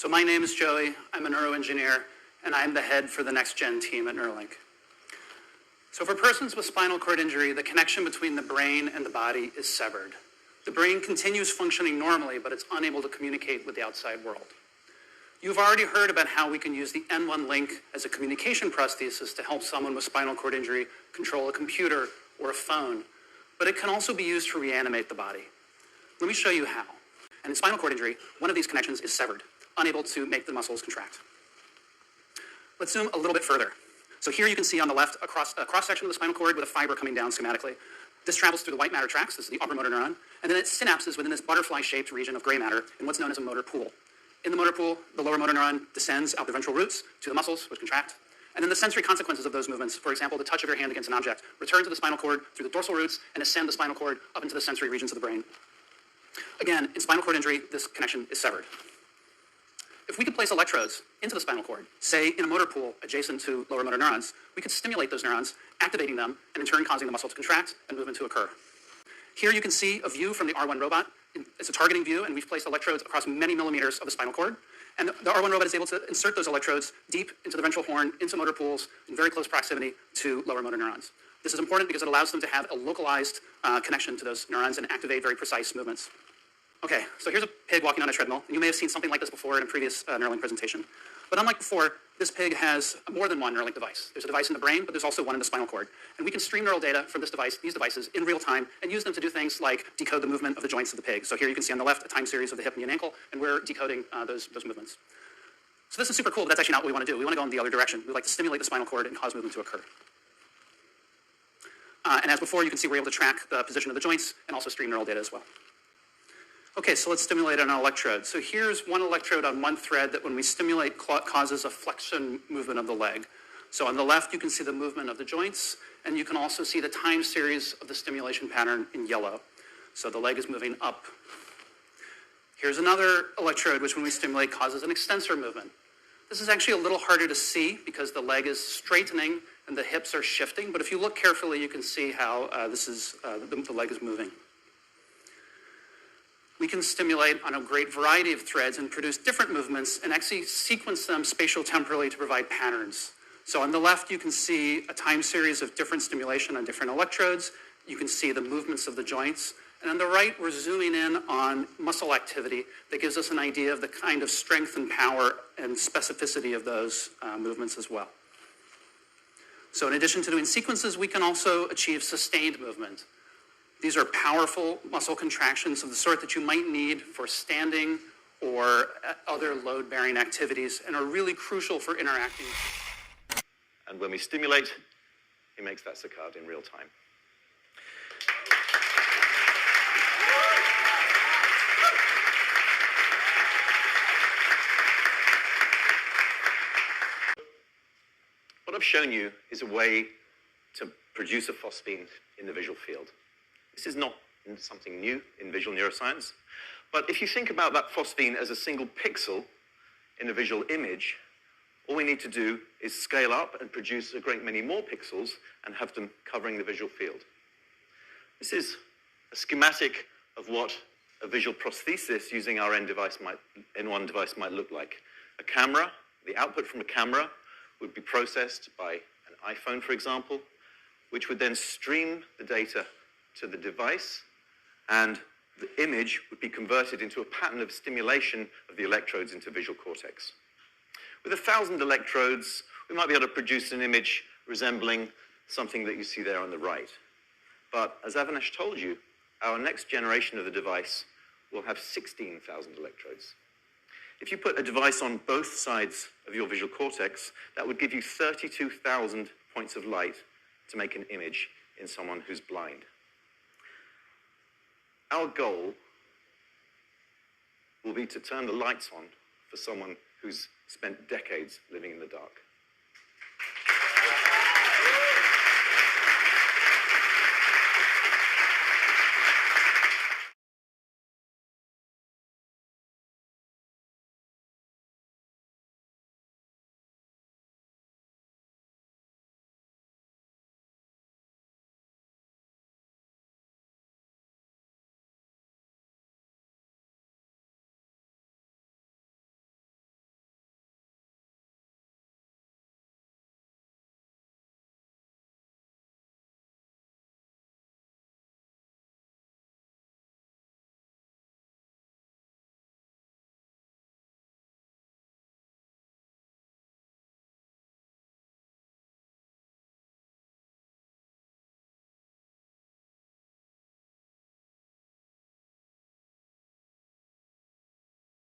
So my name is Joey, I'm a neuroengineer, and I'm the head for the next-gen team at Neuralink. So for persons with spinal cord injury, the connection between the brain and the body is severed. The brain continues functioning normally, but it's unable to communicate with the outside world. You've already heard about how we can use the N1 link as a communication prosthesis to help someone with spinal cord injury control a computer or a phone, but it can also be used to reanimate the body. Let me show you how. And in spinal cord injury, one of these connections is severed, unable to make the muscles contract. Let's zoom a little bit further. So here you can see on the left a cross-section of the spinal cord with a fiber coming down schematically. This travels through the white matter tracts, this is the upper motor neuron, and then it synapses within this butterfly-shaped region of gray matter in what's known as a motor pool. In the motor pool, the lower motor neuron descends out the ventral roots to the muscles, which contract, and then the sensory consequences of those movements, for example, the touch of your hand against an object, return to the spinal cord through the dorsal roots and ascend the spinal cord up into the sensory regions of the brain. Again, in spinal cord injury, this connection is severed. If we could place electrodes into the spinal cord, say in a motor pool adjacent to lower motor neurons, we could stimulate those neurons, activating them, and in turn causing the muscle to contract and movement to occur. Here you can see a view from the R1 robot. It's a targeting view, and we've placed electrodes across many millimeters of the spinal cord. And the R1 robot is able to insert those electrodes deep into the ventral horn, into motor pools, in very close proximity to lower motor neurons. This is important because it allows them to have a localized connection to those neurons and activate very precise movements. Okay, so here's a pig walking on a treadmill. You may have seen something like this before in a previous Neuralink presentation. But unlike before, this pig has more than one Neuralink device. There's a device in the brain, but there's also one in the spinal cord. And we can stream neural data from these devices in real time, and use them to do things like decode the movement of the joints of the pig. So here you can see on the left a time series of the hip, knee, and ankle, and we're decoding those movements. So this is super cool, but that's actually not what we want to do. We want to go in the other direction. We'd like to stimulate the spinal cord and cause movement to occur. And as before, you can see we're able to track the position of the joints and also stream neural data as well. Okay, so let's stimulate an electrode. So here's one electrode on one thread that when we stimulate causes a flexion movement of the leg. So on the left, you can see the movement of the joints, and you can also see the time series of the stimulation pattern in yellow. So the leg is moving up. Here's another electrode, which when we stimulate causes an extensor movement. This is actually a little harder to see because the leg is straightening and the hips are shifting, but if you look carefully, you can see how the leg is moving. We can stimulate on a great variety of threads and produce different movements and actually sequence them spatial-temporally to provide patterns. So on the left, you can see a time series of different stimulation on different electrodes. You can see the movements of the joints. And on the right, we're zooming in on muscle activity that gives us an idea of the kind of strength and power and specificity of those movements as well. So in addition to doing sequences, we can also achieve sustained movement. These are powerful muscle contractions of the sort that you might need for standing or other load-bearing activities and are really crucial for interacting. And when we stimulate, he makes that saccade in real time. What I've shown you is a way to produce a phosphene in the visual field. This is not something new in visual neuroscience, but if you think about that phosphene as a single pixel in a visual image, all we need to do is scale up and produce a great many more pixels and have them covering the visual field. This is a schematic of what a visual prosthesis using our N1 device might look like. A camera, the output from a camera would be processed by an iPhone, for example, which would then stream the data to the device, and the image would be converted into a pattern of stimulation of the electrodes into visual cortex. With 1,000 electrodes, we might be able to produce an image resembling something that you see there on the right. But as Avinash told you, our next generation of the device will have 16,000 electrodes. If you put a device on both sides of your visual cortex, that would give you 32,000 points of light to make an image in someone who's blind. Our goal will be to turn the lights on for someone who's spent decades living in the dark.